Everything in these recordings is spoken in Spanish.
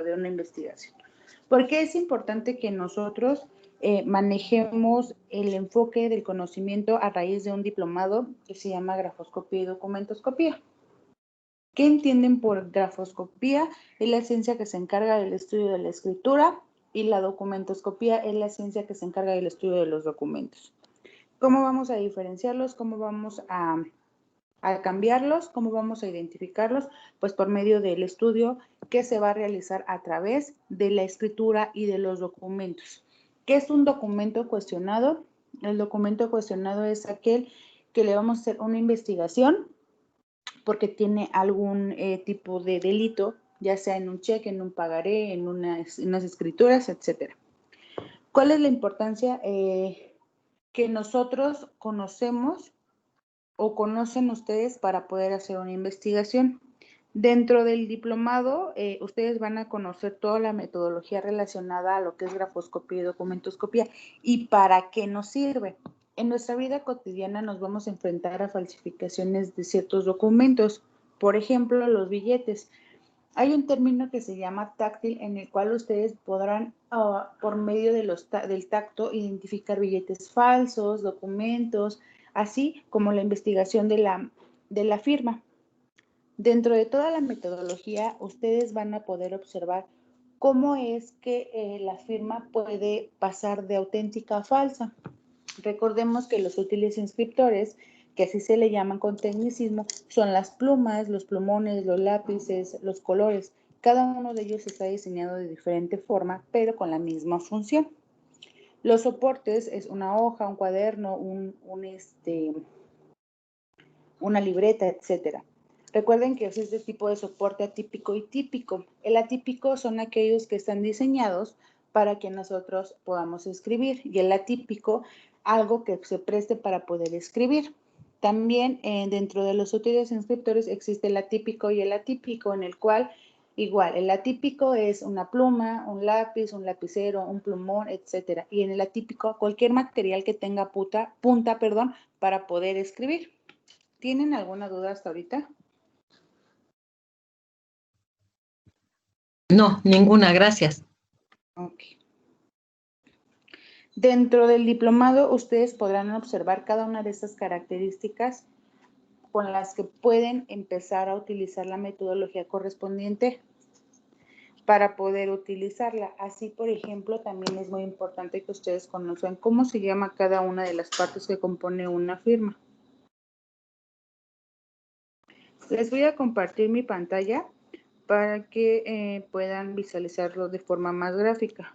de una investigación. ¿Por qué es importante que nosotros manejemos el enfoque del conocimiento a raíz de un diplomado que se llama grafoscopía y documentoscopía? ¿Qué entienden por grafoscopía? Es la ciencia que se encarga del estudio de la escritura y la documentoscopía es la ciencia que se encarga del estudio de los documentos. ¿Cómo vamos a diferenciarlos? ¿Cómo vamos a cambiarlos? ¿Cómo vamos a identificarlos? Pues por medio del estudio que se va a realizar a través de la escritura y de los documentos. ¿Qué es un documento cuestionado? El documento cuestionado es aquel que le vamos a hacer una investigación porque tiene algún tipo de delito, ya sea en un cheque, en un pagaré, en unas escrituras, etc. ¿Cuál es la importancia que nosotros conocemos o conocen ustedes para poder hacer una investigación? Dentro del diplomado, ustedes van a conocer toda la metodología relacionada a lo que es grafoscopía y documentoscopía y para qué nos sirve. En nuestra vida cotidiana nos vamos a enfrentar a falsificaciones de ciertos documentos, por ejemplo, los billetes. Hay un término que se llama táctil en el cual ustedes podrán, por medio de del tacto, identificar billetes falsos, documentos, así como la investigación de la firma. Dentro de toda la metodología, ustedes van a poder observar cómo es que la firma puede pasar de auténtica a falsa. Recordemos que los útiles inscriptores, que así se le llaman con tecnicismo, son las plumas, los plumones, los lápices, los colores. Cada uno de ellos está diseñado de diferente forma, pero con la misma función. Los soportes es una hoja, un cuaderno, una libreta, etcétera. Recuerden que es este tipo de soporte atípico y típico. El atípico son aquellos que están diseñados para que nosotros podamos escribir y el atípico, algo que se preste para poder escribir. También dentro de los útiles inscriptores existe el atípico y el atípico, en el cual igual, el atípico es una pluma, un lápiz, un lapicero, un plumón, etcétera. Y en el atípico, cualquier material que tenga punta, para poder escribir. ¿Tienen alguna duda hasta ahorita? No, ninguna, gracias. Ok. Dentro del diplomado, ustedes podrán observar cada una de estas características con las que pueden empezar a utilizar la metodología correspondiente para poder utilizarla. Así, por ejemplo, también es muy importante que ustedes conozcan cómo se llama cada una de las partes que compone una firma. Les voy a compartir mi pantalla para que puedan visualizarlo de forma más gráfica.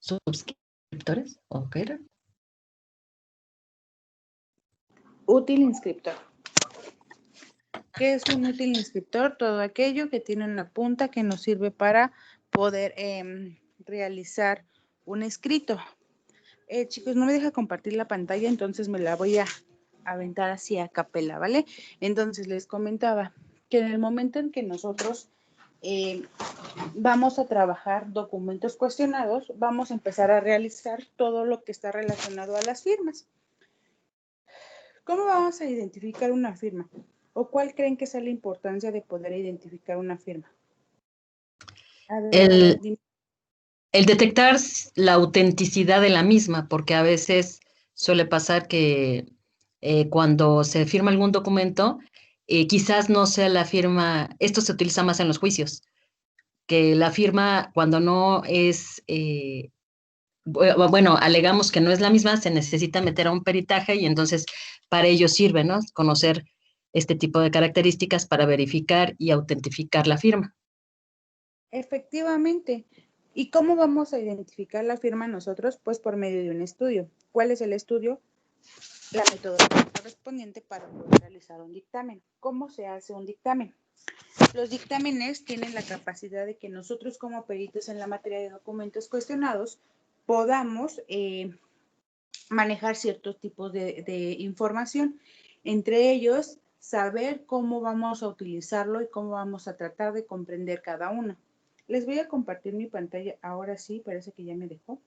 ¿Suscriptores? ¿O qué era? Útil inscriptor. ¿Qué es un útil inscriptor? Todo aquello que tiene una punta que nos sirve para poder realizar un escrito. Chicos, no me deja compartir la pantalla, entonces me la voy a aventar así a capela, ¿vale? Entonces les comentaba que en el momento en que nosotros vamos a trabajar documentos cuestionados, vamos a empezar a realizar todo lo que está relacionado a las firmas. ¿Cómo vamos a identificar una firma? ¿O cuál creen que sea la importancia de poder identificar una firma? El detectar la autenticidad de la misma, porque a veces suele pasar que cuando se firma algún documento, quizás no sea la firma, esto se utiliza más en los juicios, que la firma cuando no es, bueno, alegamos que no es la misma, se necesita meter a un peritaje y entonces para ello sirve, ¿no? Conocer este tipo de características para verificar y autentificar la firma. Efectivamente. ¿Y cómo vamos a identificar la firma nosotros? Pues por medio de un estudio. ¿Cuál es el estudio? La metodología correspondiente para poder realizar un dictamen. ¿Cómo se hace un dictamen? Los dictámenes tienen la capacidad de que nosotros como peritos en la materia de documentos cuestionados podamos manejar ciertos tipos de información, entre ellos saber cómo vamos a utilizarlo y cómo vamos a tratar de comprender cada uno. Les voy a compartir mi pantalla, ahora sí, parece que ya me dejó.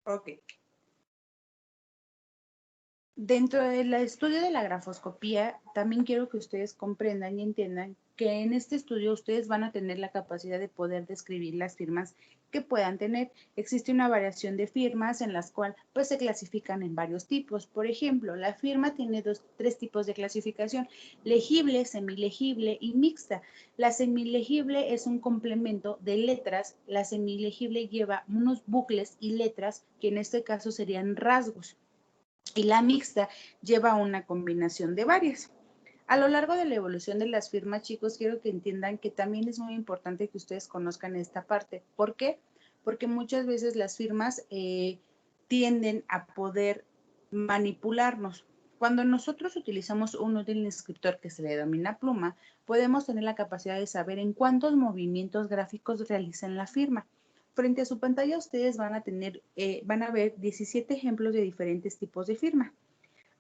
Ok. Dentro del estudio de la grafoscopía, también quiero que ustedes comprendan y entiendan que en este estudio ustedes van a tener la capacidad de poder describir las firmas que puedan tener. Existe una variación de firmas en las cuales pues se clasifican en varios tipos. Por ejemplo, la firma tiene tres tipos de clasificación: legible, semilegible y mixta. La semilegible es un complemento de letras. La semilegible lleva unos bucles y letras que en este caso serían rasgos, y la mixta lleva una combinación de varias. A lo largo de la evolución de las firmas, chicos, quiero que entiendan que también es muy importante que ustedes conozcan esta parte. ¿Por qué? Porque muchas veces las firmas tienden a poder manipularnos. Cuando nosotros utilizamos un útil escritor que se le denomina pluma, podemos tener la capacidad de saber en cuántos movimientos gráficos realizan la firma. Frente a su pantalla ustedes van a ver 17 ejemplos de diferentes tipos de firma.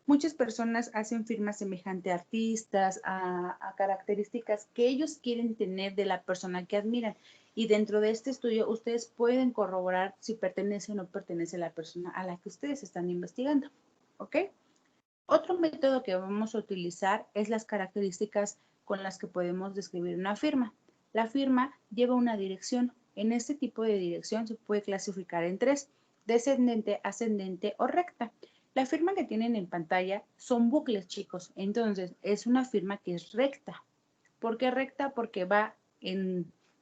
Muchas personas hacen firmas semejante a artistas, a características que ellos quieren tener de la persona que admiran. Y dentro de este estudio ustedes pueden corroborar si pertenece o no pertenece a la persona a la que ustedes están investigando. ¿Ok? Otro método que vamos a utilizar es las características con las que podemos describir una firma. La firma lleva una dirección. En este tipo de dirección se puede clasificar en tres: descendente, ascendente o recta. La firma que tienen en pantalla son bucles, chicos. Entonces, es una firma que es recta. ¿Por qué recta? Porque va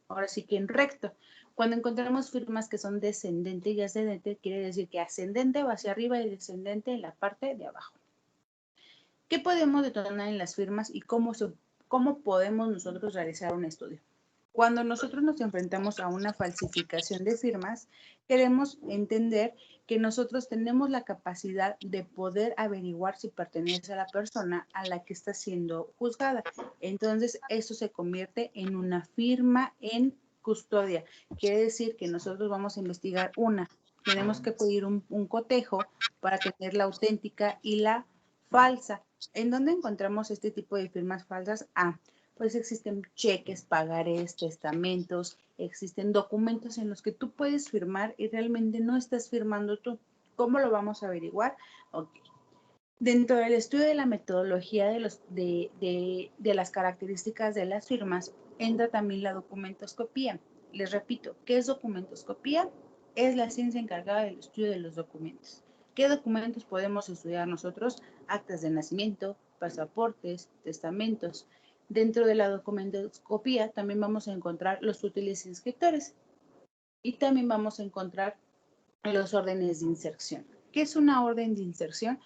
ahora sí que en recto. Cuando encontramos firmas que son descendente y ascendente, quiere decir que ascendente va hacia arriba y descendente en la parte de abajo. ¿Qué podemos detonar en las firmas y cómo podemos nosotros realizar un estudio? Cuando nosotros nos enfrentamos a una falsificación de firmas, queremos entender que nosotros tenemos la capacidad de poder averiguar si pertenece a la persona a la que está siendo juzgada. Entonces, eso se convierte en una firma en custodia. Quiere decir que nosotros vamos a investigar tenemos que pedir un cotejo para tener la auténtica y la falsa. ¿En dónde encontramos este tipo de firmas falsas? Pues existen cheques, pagarés, testamentos, existen documentos en los que tú puedes firmar y realmente no estás firmando tú. ¿Cómo lo vamos a averiguar? Ok. Dentro del estudio de la metodología de las características de las firmas, entra también la documentoscopía. Les repito, ¿qué es documentoscopía? Es la ciencia encargada del estudio de los documentos. ¿Qué documentos podemos estudiar nosotros? Actas de nacimiento, pasaportes, testamentos. Dentro de la documentoscopía también vamos a encontrar los útiles inscriptores y también vamos a encontrar los órdenes de inserción. ¿Qué es una orden de inserción?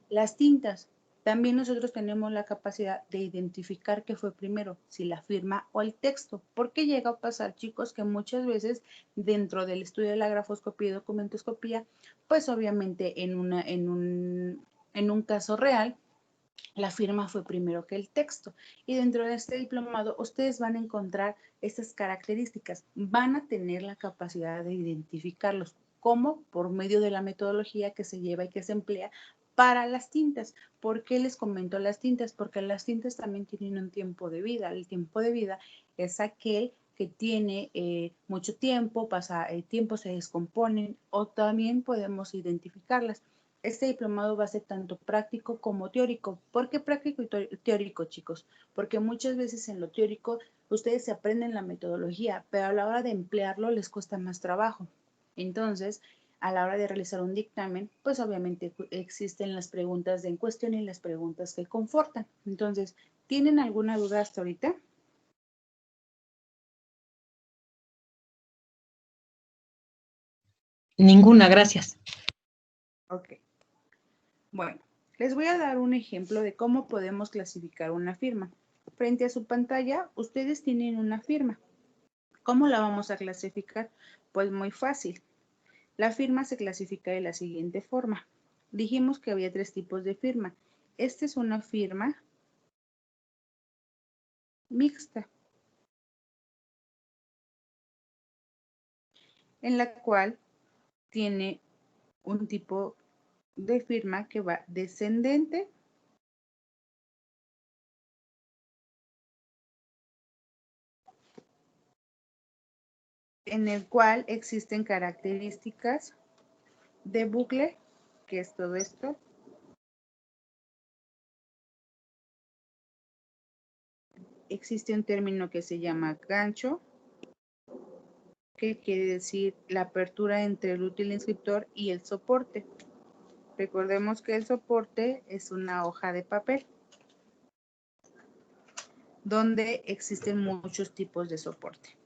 Las tintas. También nosotros tenemos la capacidad de identificar qué fue primero, si la firma o el texto. Porque llega a pasar, chicos, que muchas veces dentro del estudio de la grafoscopía y documentoscopía, pues obviamente en un caso real, la firma fue primero que el texto. Y dentro de este diplomado, ustedes van a encontrar estas características. Van a tener la capacidad de identificarlos. ¿Cómo? Por medio de la metodología que se lleva y que se emplea para las tintas. ¿Por qué les comento las tintas? Porque las tintas también tienen un tiempo de vida. El tiempo de vida es aquel que tiene mucho tiempo, pasa el tiempo, se descomponen, o también podemos identificarlas. Este diplomado va a ser tanto práctico como teórico. ¿Por qué práctico y teórico, chicos? Porque muchas veces en lo teórico ustedes se aprenden la metodología, pero a la hora de emplearlo les cuesta más trabajo. Entonces, a la hora de realizar un dictamen, pues obviamente existen las preguntas de en cuestión y las preguntas que confortan. Entonces, ¿tienen alguna duda hasta ahorita? Ninguna, gracias. Ok. Bueno, les voy a dar un ejemplo de cómo podemos clasificar una firma. Frente a su pantalla, ustedes tienen una firma. ¿Cómo la vamos a clasificar? Pues muy fácil. La firma se clasifica de la siguiente forma. Dijimos que había 3 tipos de firma. Esta es una firma mixta, en la cual tiene un tipo de firma que va descendente, en el cual existen características de bucle, que es todo esto. Existe un término que se llama gancho, que quiere decir la apertura entre el útil inscriptor y el soporte. Recordemos que el soporte es una hoja de papel, donde existen muchos tipos de soporte.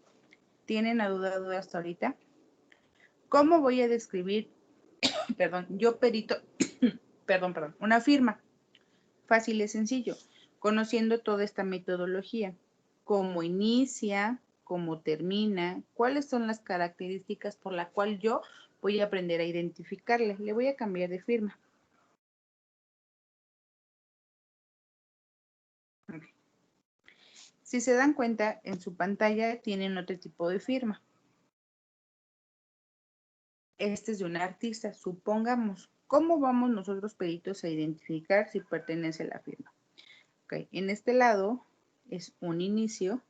¿Tienen la duda hasta ahorita? ¿Cómo voy a describir, yo perito, una firma? Fácil y sencillo, conociendo toda esta metodología, cómo inicia, cómo termina, cuáles son las características por la cual yo voy a aprender a identificarle. Le voy a cambiar de firma. Si se dan cuenta, en su pantalla tienen otro tipo de firma. Este es de un artista, supongamos. ¿Cómo vamos nosotros peritos a identificar si pertenece a la firma? Okay. En este lado es un inicio.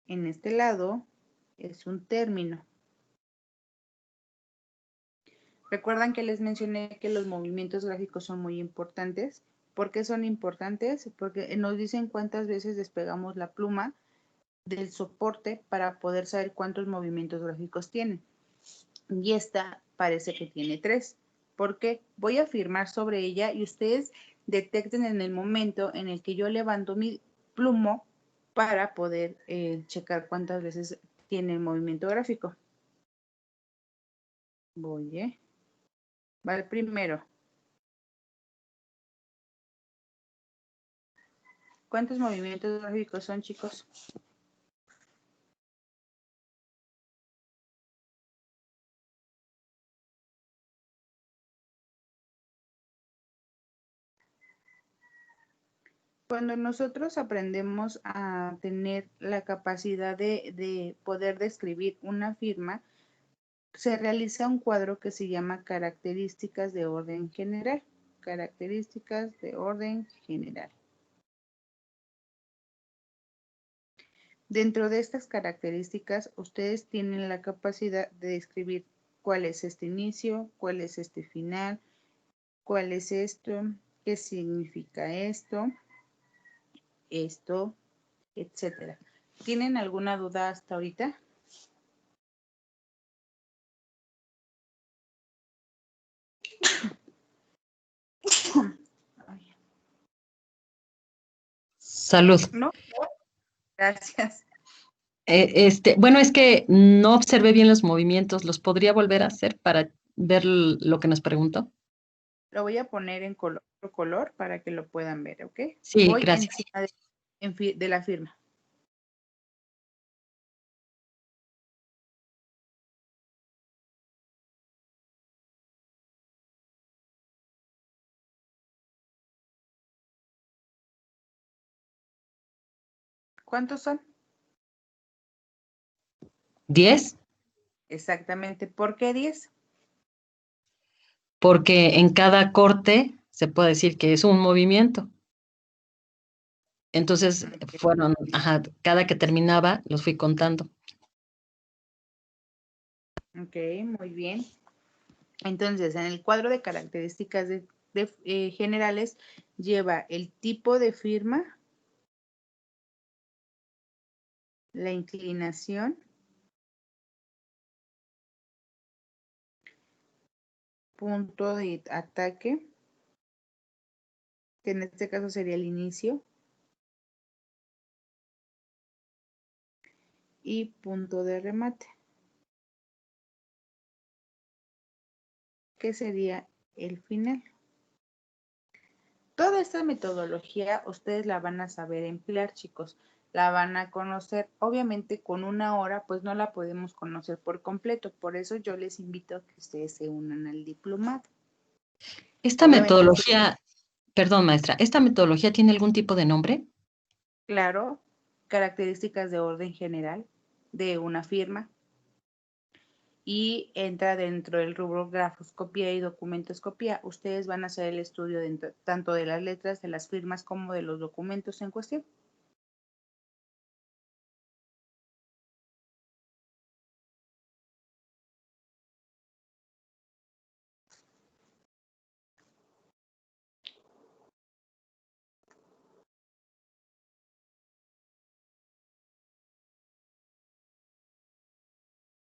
En este lado es un término. ¿Recuerdan que les mencioné que los movimientos gráficos son muy importantes? ¿Por qué son importantes? Porque nos dicen cuántas veces despegamos la pluma del soporte para poder saber cuántos movimientos gráficos tienen. Y esta parece que tiene 3. ¿Por qué? Voy a firmar sobre ella y ustedes detecten en el momento en el que yo levanto mi plumo para poder checar cuántas veces tiene el movimiento gráfico. Voy, va el primero. ¿Cuántos movimientos gráficos son, chicos? Cuando nosotros aprendemos a tener la capacidad de poder describir una firma, se realiza un cuadro que se llama características de orden general. Características de orden general. Dentro de estas características, ustedes tienen la capacidad de describir cuál es este inicio, cuál es este final, cuál es esto, qué significa esto, etcétera. ¿Tienen alguna duda hasta ahorita? Salud. ¿No? Gracias. Bueno, es que no observé bien los movimientos. ¿Los podría volver a hacer para ver lo que nos preguntó? Lo voy a poner en otro color para que lo puedan ver, ¿ok? Sí, Voy gracias. encima de la firma. ¿Cuántos son? 10, Exactamente. ¿Por qué 10? porque en cada corte se puede decir que es un movimiento. Entonces fueron, cada que terminaba los fui contando. Ok, muy bien. Entonces, en el cuadro de características generales lleva el tipo de firma, la inclinación, punto de ataque, que en este caso sería el inicio, y punto de remate, que sería el final. Toda esta metodología ustedes la van a saber emplear, chicos. La van a conocer. Obviamente con una hora pues no la podemos conocer por completo. Por eso yo les invito a que ustedes se unan al diplomado. Esta Obviamente, metodología, perdón, maestra, ¿esta metodología tiene algún tipo de nombre? claro, características de orden general de una firma y entra dentro del rubro grafoscopía y documentoscopía. Ustedes van a hacer el estudio tanto de las letras, de las firmas, como de los documentos en cuestión.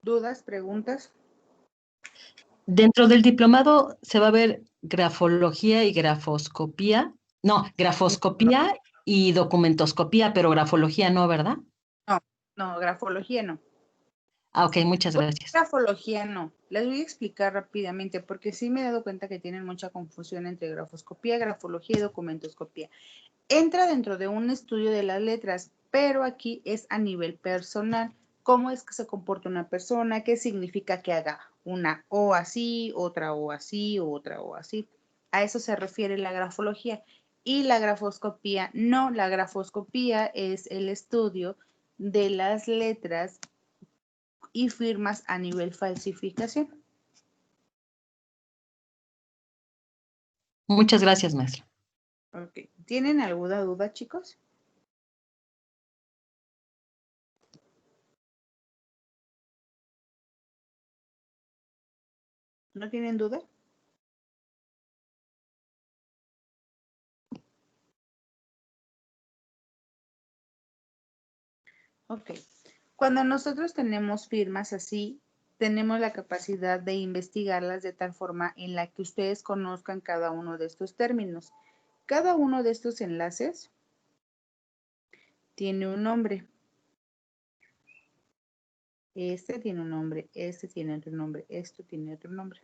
¿Dudas, preguntas? Dentro del diplomado se va a ver grafología y grafoscopía. No, grafoscopía y documentoscopía, pero grafología no, ¿verdad? No, no, grafología no. Ah, ok, muchas gracias. Grafología no. Les voy a explicar rápidamente porque sí me he dado cuenta que tienen mucha confusión entre grafoscopía, grafología y documentoscopía. Entra dentro de un estudio de las letras, pero aquí es a nivel personal. ¿Cómo es que se comporta una persona? ¿Qué significa que haga una O así, otra O así, otra O así? A eso se refiere la grafología. Y la grafoscopía, no, la grafoscopía es el estudio de las letras y firmas a nivel falsificación. Muchas gracias, maestra. Okay. ¿Tienen alguna duda, chicos? ¿No tienen duda? Ok. Cuando nosotros tenemos firmas así, tenemos la capacidad de investigarlas de tal forma en la que ustedes conozcan cada uno de estos términos. Cada uno de estos enlaces tiene un nombre. Este tiene un nombre, este tiene otro nombre, esto tiene otro nombre.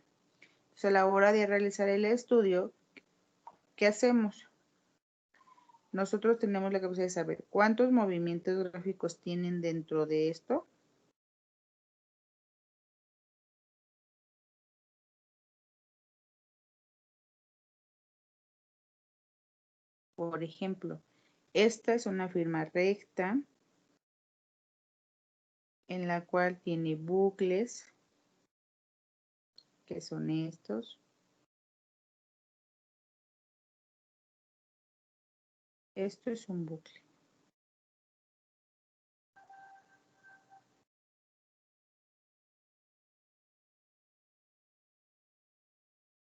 Entonces, a la hora de realizar el estudio, ¿qué hacemos? Nosotros tenemos la capacidad de saber cuántos movimientos gráficos tienen dentro de esto. Por ejemplo, esta es una firma recta en la cual tiene bucles, que son estos. Esto es un bucle.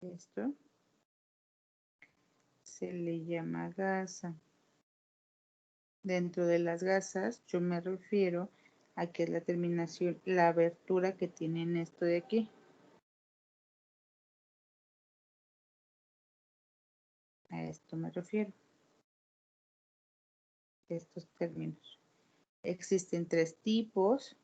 Esto se le llama gasa. Dentro de las gasas, yo me refiero a que es la terminación, la abertura que tienen esto de aquí. A esto me refiero. Estos términos. Existen tres tipos.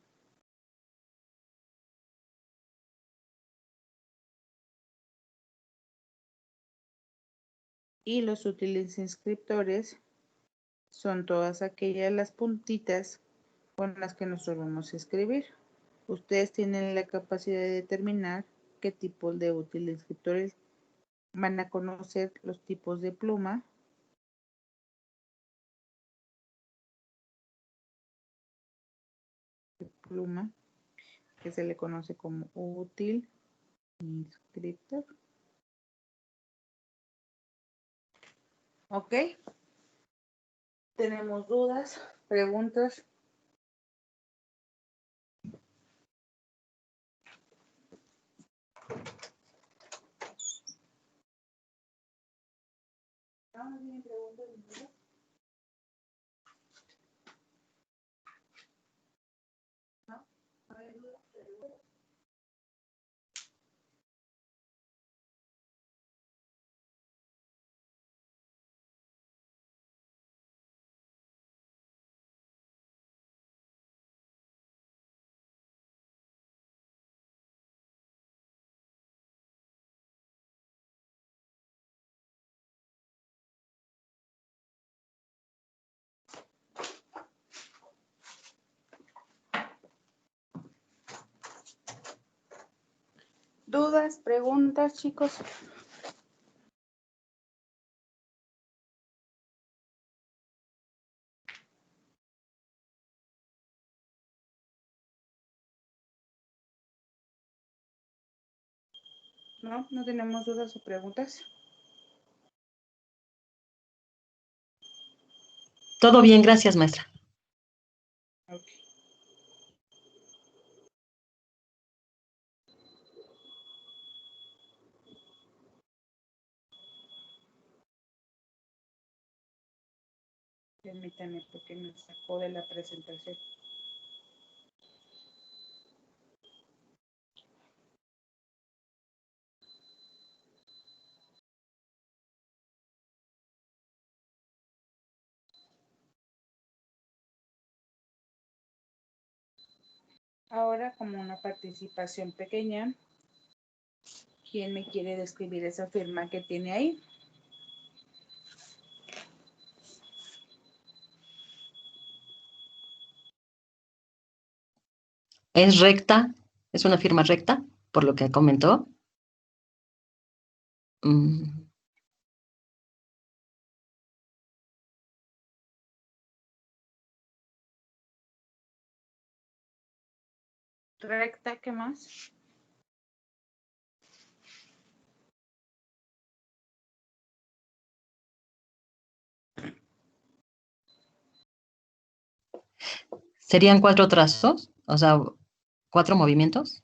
Y los útiles inscriptores son todas aquellas las puntitas con las que nosotros vamos a escribir. Ustedes tienen la capacidad de determinar qué tipo de útil inscriptores van a conocer, los tipos de pluma. Que se le conoce como útil inscriptor. ¿Ok? ¿Tenemos dudas, preguntas? ¿No tienen preguntas? ¿No? ¿No hay dudas? ¿Dudas, preguntas, chicos? ¿No? ¿No tenemos dudas o preguntas? Todo bien, gracias, maestra. Ok. Permítame porque me sacó de la presentación. Ahora, como una participación pequeña, ¿quién me quiere describir esa firma que tiene ahí? Es recta, es una firma recta, por lo que comentó. Recta, ¿qué más? ¿Serían 4 trazos? O sea, 4 movimientos.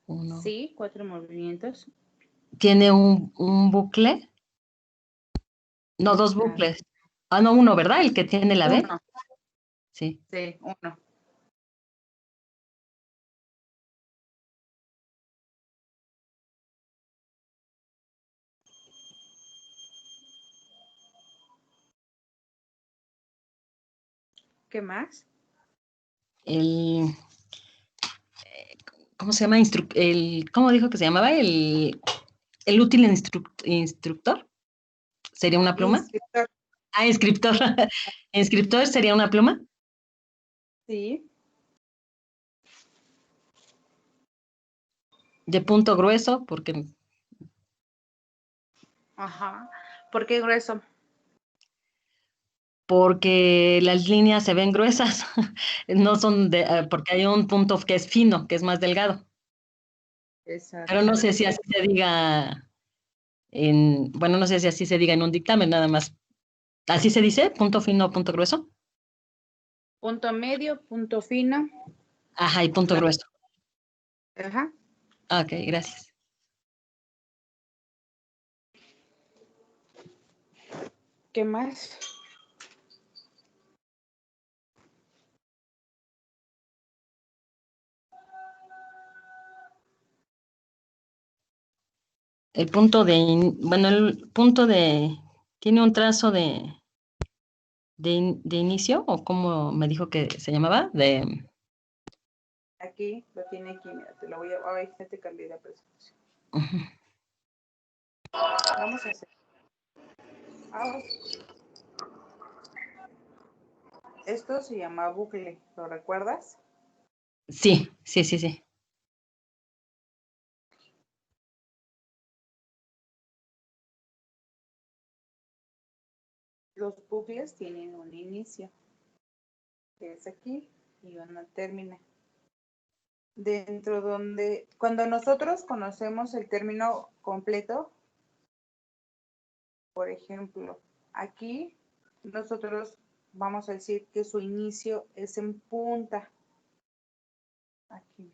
Uno. Sí, 4 movimientos. ¿Tiene un bucle? No, 2 bucles. Ah, no, uno, ¿verdad? El que tiene la B. Uno. Sí. Sí, uno. ¿Qué más? El, ¿cómo se llama? ¿Cómo dijo que se llamaba? El útil instructor. ¿Sería una pluma? Inscriptor. Ah, inscriptor. ¿Inscriptor sería una pluma? Sí. De punto grueso, porque Ajá. ¿Por qué grueso? las líneas se ven gruesas, no son porque hay un punto que es fino, que es más delgado. Pero no sé si así Exactamente. se diga bueno, no sé si así se diga en un dictamen, nada más. ¿Así se dice? ¿Punto fino, punto grueso? Punto medio, punto fino. Ajá, y punto grueso. Ajá. Ok, gracias. ¿Qué más? El punto bueno, el punto ¿tiene un trazo de inicio o cómo me dijo que se llamaba? Aquí, lo tiene aquí, mira, te lo voy a... Ay, ya te cambié la presentación. Ujú. Vamos a hacer... Ah, esto se llama bucle, ¿lo recuerdas? Sí, sí, sí, sí. Los bucles tienen un inicio, que es aquí, y una termina. Dentro donde, cuando nosotros conocemos el término completo, por ejemplo, aquí nosotros vamos a decir que su inicio es en punta, aquí,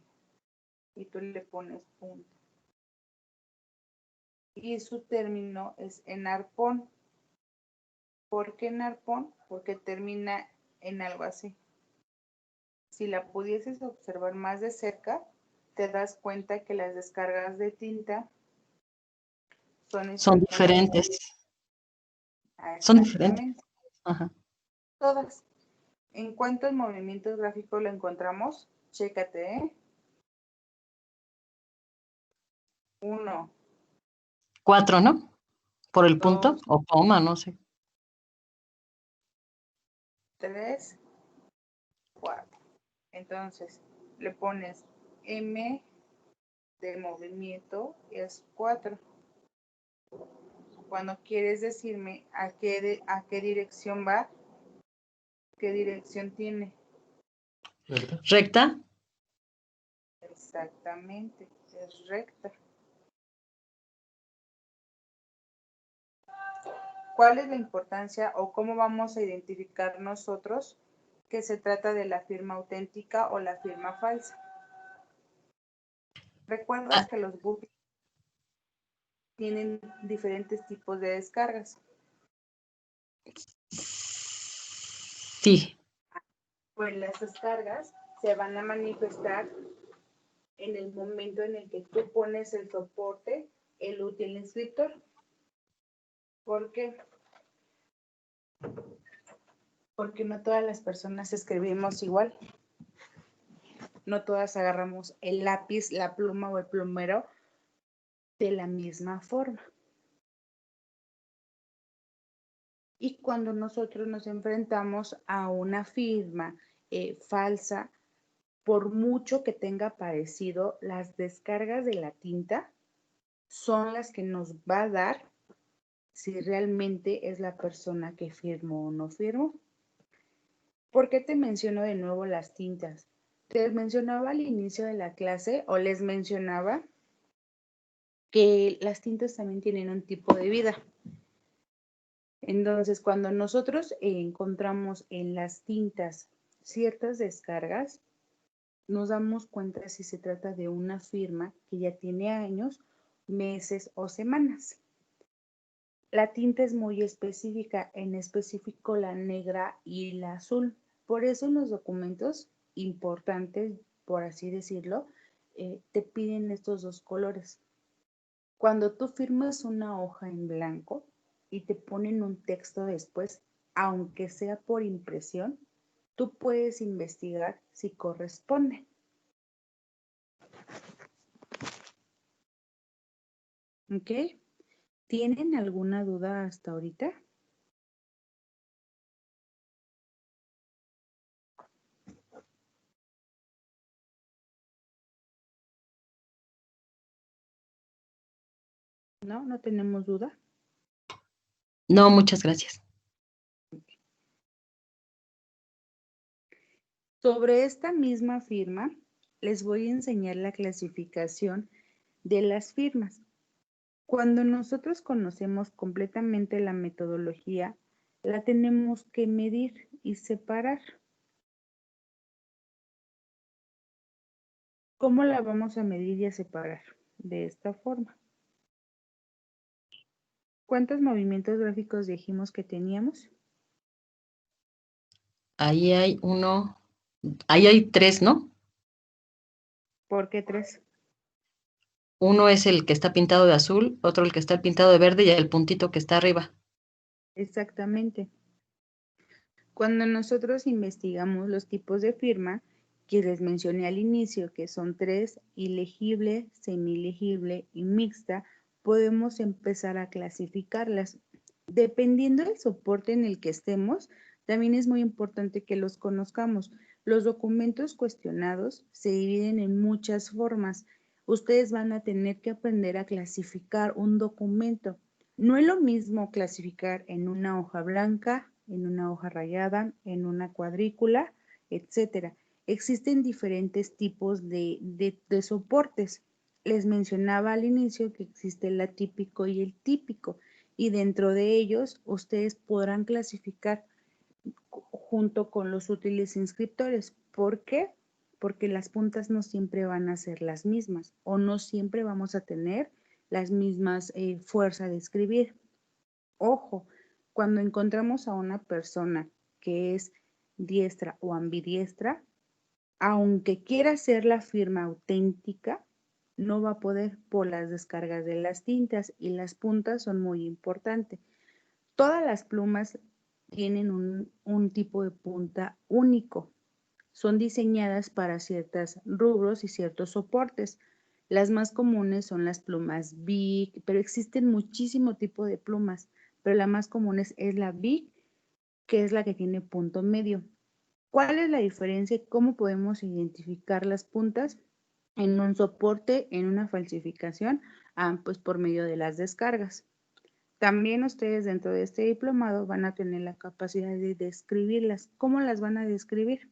y tú le pones punta. Y su término es en arpón. ¿Por qué en arpón? Porque termina en algo así. Si la pudieses observar más de cerca, te das cuenta que las descargas de tinta son Son exactamente. diferentes. Son diferentes. Exactamente. Ajá. Todas. ¿En cuántos movimientos gráficos lo encontramos? Chécate, ¿eh? 1, 4, ¿no? Por el punto 2, o coma, no sé. 3, 4. Entonces, le pones M de movimiento es 4. Cuando quieres decirme a qué dirección va, ¿qué dirección tiene? ¿Recta? Exactamente, es recta. ¿Cuál es la importancia o cómo vamos a identificar nosotros que se trata de la firma auténtica o la firma falsa? ¿Recuerdas Ah, que los bookies tienen diferentes tipos de descargas? sí. Pues las descargas se van a manifestar en el momento en el que tú pones el soporte, el útil inscriptor. ¿Por qué? Porque no todas las personas escribimos igual. No todas agarramos el lápiz, la pluma o el plumero de la misma forma. Y cuando nosotros nos enfrentamos a una firma falsa, por mucho que tenga parecido, las descargas de la tinta son las que nos va a dar si realmente es la persona que firmó o no firmó. ¿Por qué te menciono de nuevo las tintas? Te mencionaba al inicio de la clase o les mencionaba que las tintas también tienen un tipo de vida. Entonces, cuando nosotros encontramos en las tintas ciertas descargas, nos damos cuenta si se trata de una firma que ya tiene años, meses o semanas. La tinta es muy específica, en específico la negra y la azul. Por eso en los documentos importantes, por así decirlo, te piden estos dos colores. Cuando tú firmas una hoja en blanco y te ponen un texto después, aunque sea por impresión, tú puedes investigar si corresponde. ¿Ok? ¿Tienen alguna duda hasta ahorita? ¿No? ¿No tenemos duda? No, muchas gracias. Sobre esta misma firma, les voy a enseñar la clasificación de las firmas. Cuando nosotros conocemos completamente la metodología, la tenemos que medir y separar. ¿Cómo la vamos a medir y a separar? De esta forma. ¿Cuántos movimientos gráficos dijimos que teníamos? Ahí hay uno, ahí hay 3, ¿no? ¿Por qué 3? Uno es el que está pintado de azul, otro el que está pintado de verde y el puntito que está arriba. Exactamente. Cuando nosotros investigamos los tipos de firma, que les mencioné al inicio, que son 3, ilegible, semilegible y mixta, podemos empezar a clasificarlas. Dependiendo del soporte en el que estemos, también es muy importante que los conozcamos. Los documentos cuestionados se dividen en muchas formas. Ustedes van a tener que aprender a clasificar un documento. No es lo mismo clasificar en una hoja blanca, en una hoja rayada, en una cuadrícula, etcétera. Existen diferentes tipos de soportes. Les mencionaba al inicio que existe el atípico y el típico, y dentro de ellos ustedes podrán clasificar junto con los útiles inscriptores. ¿Por qué? Porque las puntas no siempre van a ser las mismas o no siempre vamos a tener las mismas fuerzas de escribir. Ojo, cuando encontramos a una persona que es diestra o ambidiestra, aunque quiera hacer la firma auténtica, no va a poder por las descargas de las tintas y las puntas son muy importantes. Todas las plumas tienen un tipo de punta único. Son diseñadas para ciertos rubros y ciertos soportes. Las más comunes son las plumas Bic, pero existen muchísimo tipo de plumas, pero la más común es la Bic, que es la que tiene punto medio. ¿Cuál es la diferencia y cómo podemos identificar las puntas? en un soporte, en una falsificación, pues por medio de las descargas. También ustedes dentro de este diplomado van a tener la capacidad de describirlas. ¿Cómo las van a describir?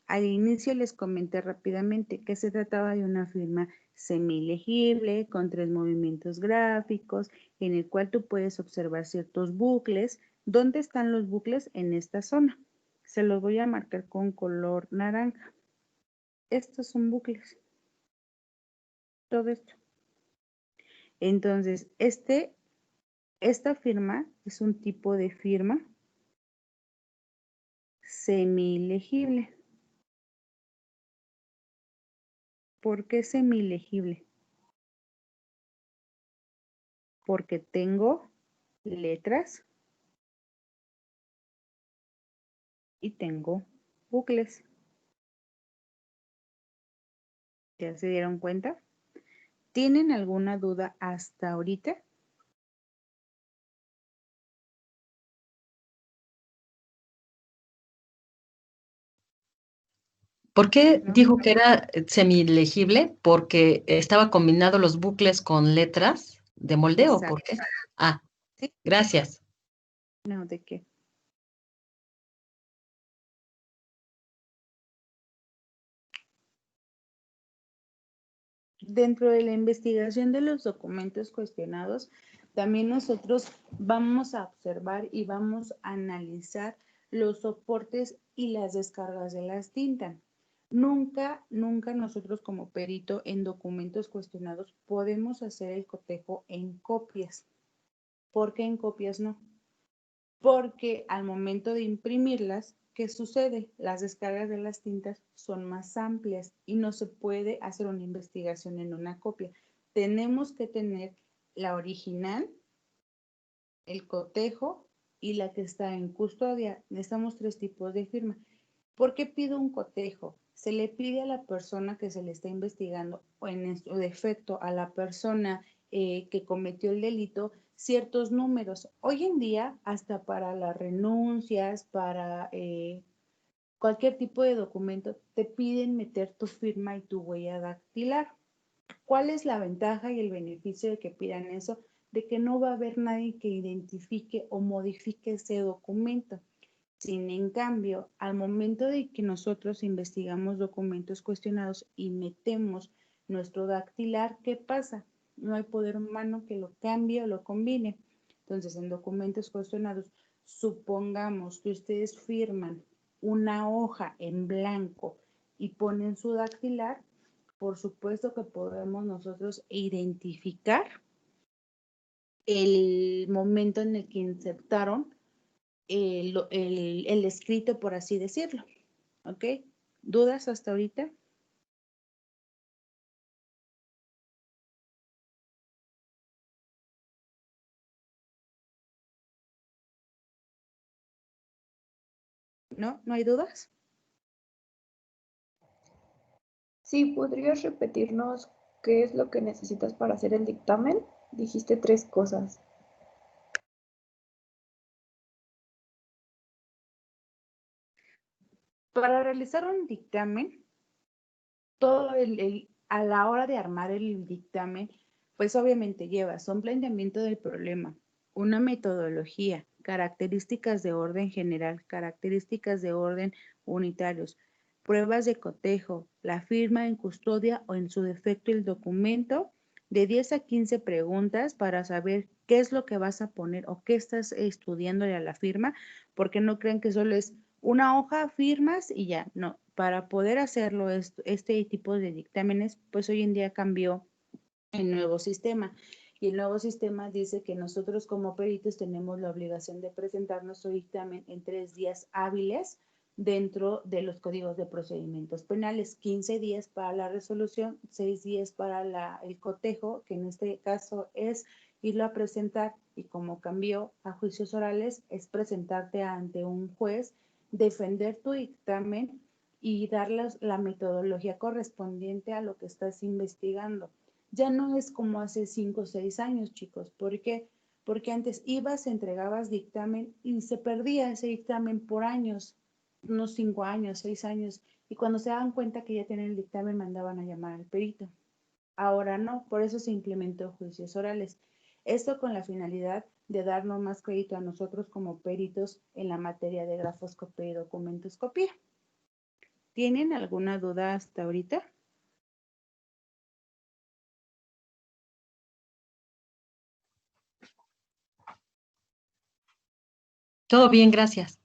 Al inicio les comenté rápidamente que se trataba de una firma semilegible con 3 movimientos gráficos en el cual tú puedes observar ciertos bucles. ¿Dónde están los bucles? En esta zona. Se los voy a marcar con color naranja. Estos son bucles. Todo esto. Entonces, esta firma es un tipo de firma semilegible. ¿Por qué semilegible? Porque tengo letras y tengo bucles. ¿Ya se dieron cuenta? ¿Tienen alguna duda hasta ahorita? ¿Por qué ¿No? dijo que era semilegible? Porque estaba combinado los bucles con letras de moldeo. ¿Por Exacto. qué? Ah, ¿Sí? gracias. No, ¿de qué? Dentro de la investigación de los documentos cuestionados, también nosotros vamos a observar y vamos a analizar los soportes y las descargas de las tintas. Nunca nosotros como perito en documentos cuestionados podemos hacer el cotejo en copias. ¿Por qué en copias no? Porque al momento de imprimirlas, ¿qué sucede? Las descargas de las tintas son más amplias y no se puede hacer una investigación en una copia. Tenemos que tener la original, el cotejo y la que está en custodia. Necesitamos 3 tipos de firma. ¿Por qué pido un cotejo? Se le pide a la persona que se le está investigando o en su defecto a la persona que cometió el delito ciertos números. Hoy en día, hasta para las renuncias, para cualquier tipo de documento, te piden meter tu firma y tu huella dactilar. ¿Cuál es la ventaja y el beneficio de que pidan eso? De que no va a haber nadie que identifique o modifique ese documento. Sin en cambio, al momento de que nosotros investigamos documentos cuestionados y metemos nuestro dactilar, ¿qué pasa? No hay poder humano que lo cambie o lo combine. Entonces, en documentos cuestionados, supongamos que ustedes firman una hoja en blanco y ponen su dactilar, por supuesto que podemos nosotros identificar el momento en el que insertaron el escrito, por así decirlo. ¿Ok? ¿Dudas hasta ahorita? ¿No? ¿No hay dudas? Sí, ¿podrías repetirnos qué es lo que necesitas para hacer el dictamen? Dijiste 3 cosas. Para realizar un dictamen, a la hora de armar el dictamen, pues obviamente llevas un planteamiento del problema, una metodología, características de orden general, características de orden unitarios, pruebas de cotejo, la firma en custodia o en su defecto el documento, de 10 a 15 preguntas para saber qué es lo que vas a poner o qué estás estudiándole a la firma, porque no crean que solo es una hoja, firmas y ya, no. Para poder hacerlo, este tipo de dictámenes, pues hoy en día cambió el nuevo sistema. Y el nuevo sistema dice que nosotros como peritos tenemos la obligación de presentar nuestro dictamen en 3 días hábiles dentro de los códigos de procedimientos penales, 15 días para la resolución, 6 días para el cotejo, que en este caso es irlo a presentar y como cambió a juicios orales, es presentarte ante un juez, defender tu dictamen y darles la metodología correspondiente a lo que estás investigando. Ya no es como hace 5 o 6 años, chicos. ¿Por qué? Porque antes ibas, entregabas dictamen y se perdía ese dictamen por años. unos 5 años, 6 años, y cuando se daban cuenta que ya tenían el dictamen mandaban a llamar al perito. Ahora no, por eso se implementó juicios orales. Esto con la finalidad de darnos más crédito a nosotros como peritos en la materia de grafoscopía y documentoscopía. ¿Tienen alguna duda hasta ahorita? Todo bien, gracias.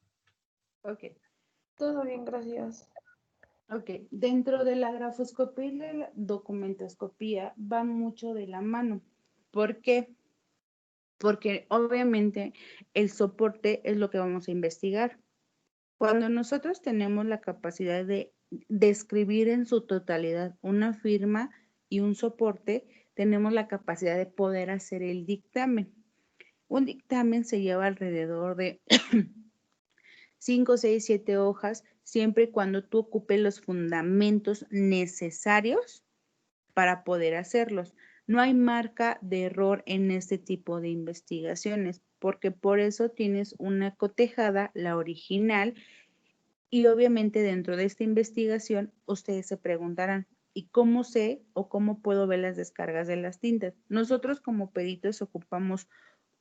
Ok. Todo bien, gracias. Ok, dentro de la grafoscopía y la documentoscopía van mucho de la mano. ¿Por qué? Porque obviamente el soporte es lo que vamos a investigar. Cuando nosotros tenemos la capacidad de describir en su totalidad una firma y un soporte, tenemos la capacidad de poder hacer el dictamen. Un dictamen se lleva alrededor de 5, 6, 7 hojas, siempre y cuando tú ocupes los fundamentos necesarios para poder hacerlos. No hay marca de error en este tipo de investigaciones, porque por eso tienes una cotejada, la original, y obviamente dentro de esta investigación ustedes se preguntarán, ¿y cómo sé o cómo puedo ver las descargas de las tintas? Nosotros como peritos ocupamos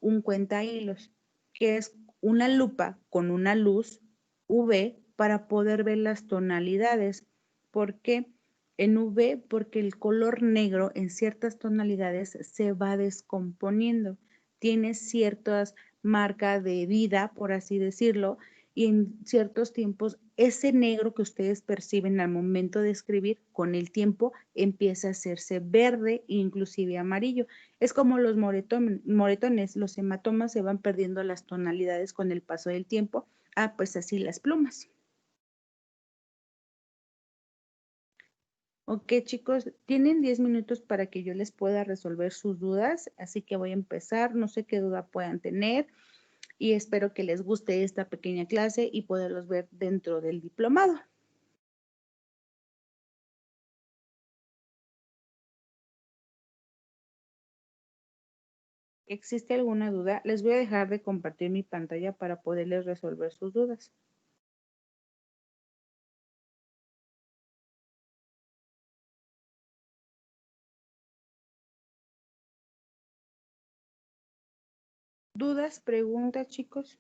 un cuentahilos, que es una lupa con una luz UV para poder ver las tonalidades. ¿Por qué? En UV, porque el color negro en ciertas tonalidades se va descomponiendo, tiene ciertas marcas de vida, por así decirlo, y en ciertos tiempos ese negro que ustedes perciben al momento de escribir, con el tiempo empieza a hacerse verde e inclusive amarillo. Es como los moretones, los hematomas se van perdiendo las tonalidades con el paso del tiempo. Ah, pues así las plumas. Ok, chicos, tienen 10 minutos para que yo les pueda resolver sus dudas, así que voy a empezar. No sé qué duda puedan tener y espero que les guste esta pequeña clase y poderlos ver dentro del diplomado. ¿Existe alguna duda? Les voy a dejar de compartir mi pantalla para poderles resolver sus dudas. ¿Dudas, preguntas, chicos?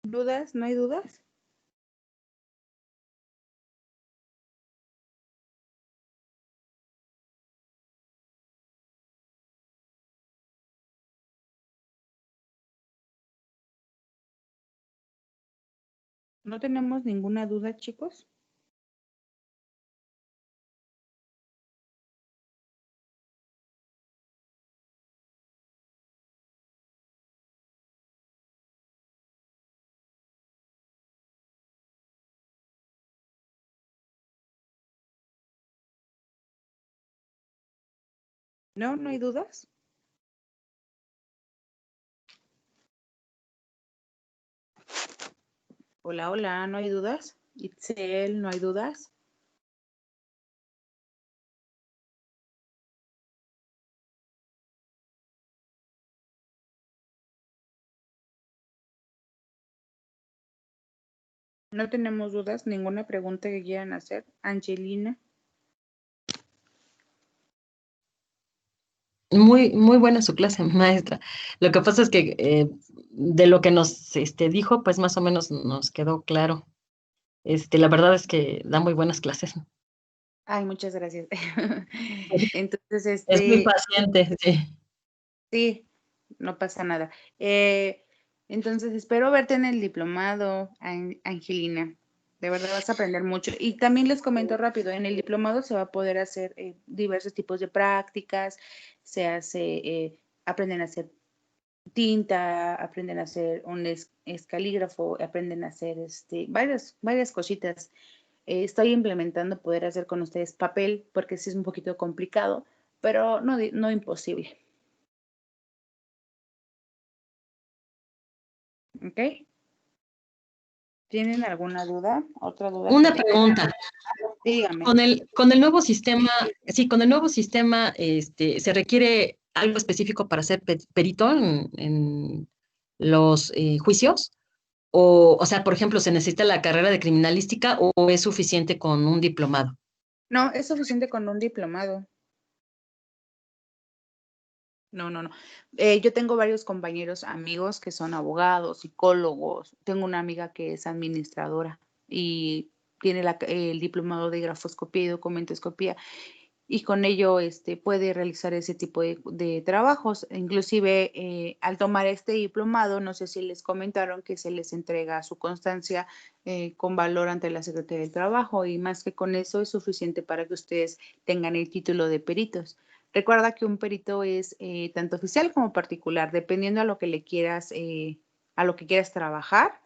¿Dudas? ¿No hay dudas? ¿No tenemos ninguna duda, chicos? ¿No? ¿No hay dudas? Hola, hola, ¿no hay dudas? Itzel, ¿no hay dudas? ¿No tenemos dudas? ¿Ninguna pregunta que quieran hacer? Angelina. Muy buena su clase, maestra. Lo que pasa es que de lo que nos dijo, pues más o menos nos quedó claro. La verdad es que da muy buenas clases. Ay, muchas gracias. Entonces, Es muy paciente, sí. sí, no pasa nada. Entonces, espero verte en el diplomado, Angelina. De verdad vas a aprender mucho. Y también les comento rápido, en el diplomado se va a poder hacer diversos tipos de prácticas, se hace, aprenden a hacer tinta, aprenden a hacer un escalígrafo, aprenden a hacer varias cositas. Estoy implementando poder hacer con ustedes papel porque sí es un poquito complicado, pero no imposible. ¿Ok? ¿Tienen alguna duda? ¿Otra duda? Una pregunta. Dígame. Con el nuevo sistema, sí, con el nuevo sistema, ¿se requiere algo específico para ser perito en los juicios? O sea, por ejemplo, ¿se necesita la carrera de criminalística o es suficiente con un diplomado? No, es suficiente con un diplomado. No. Yo tengo varios compañeros, amigos que son abogados, psicólogos. Tengo una amiga que es administradora y tiene el diplomado de grafoscopía y documentoscopía y con ello puede realizar ese tipo de trabajos. Inclusive al tomar este diplomado, no sé si les comentaron que se les entrega su constancia con valor ante la Secretaría del Trabajo y más que con eso es suficiente para que ustedes tengan el título de peritos. Recuerda que un perito es tanto oficial como particular, dependiendo a lo que le quieras, a lo que quieras trabajar.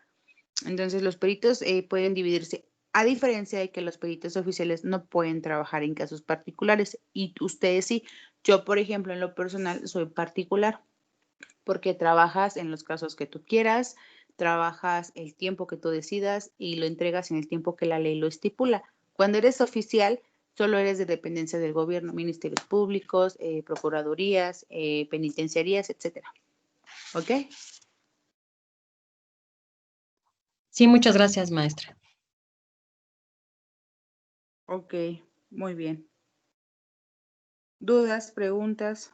Entonces, los peritos pueden dividirse, a diferencia de que los peritos oficiales no pueden trabajar en casos particulares y ustedes sí. Yo, por ejemplo, en lo personal soy particular porque trabajas en los casos que tú quieras, trabajas el tiempo que tú decidas y lo entregas en el tiempo que la ley lo estipula. Cuando eres oficial, solo eres de dependencia del gobierno, ministerios públicos, procuradurías, penitenciarías, etcétera. ¿Ok? Sí, muchas gracias, maestra. Ok, muy bien. ¿Dudas, preguntas?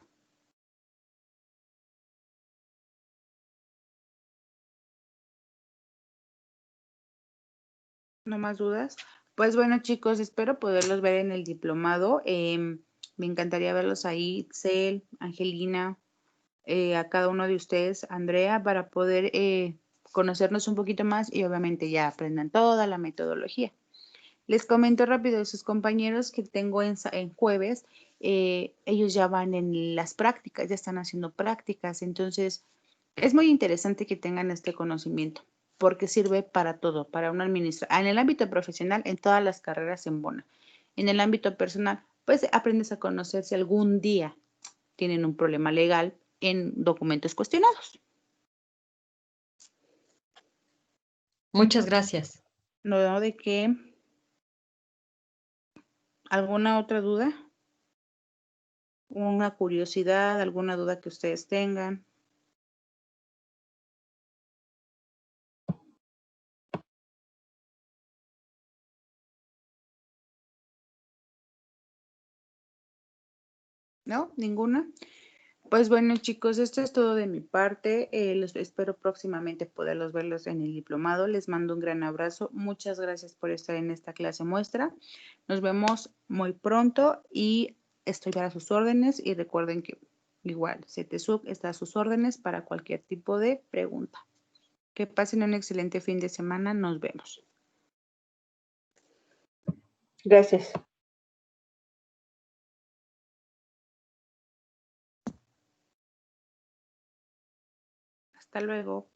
¿No más dudas? Pues bueno, chicos, espero poderlos ver en el diplomado. Me encantaría verlos ahí, Itzel, Angelina, a cada uno de ustedes, Andrea, para poder conocernos un poquito más y obviamente ya aprendan toda la metodología. Les comento rápido a sus compañeros que tengo en jueves, ellos ya van en las prácticas, ya están haciendo prácticas, entonces es muy interesante que tengan este conocimiento porque sirve para todo, para una administración. En el ámbito profesional, en todas las carreras en embona. En el ámbito personal, pues aprendes a conocer si algún día tienen un problema legal en documentos cuestionados. Muchas gracias. No de qué. ¿Alguna otra duda? ¿Una curiosidad? ¿Alguna duda que ustedes tengan? ¿No? ¿Ninguna? Pues bueno, chicos, esto es todo de mi parte. Los espero próximamente poderlos verlos en el diplomado. Les mando un gran abrazo. Muchas gracias por estar en esta clase muestra. Nos vemos muy pronto y estoy para sus órdenes. Y recuerden que igual, CETESUC está a sus órdenes para cualquier tipo de pregunta. Que pasen un excelente fin de semana. Nos vemos. Gracias. Hasta luego.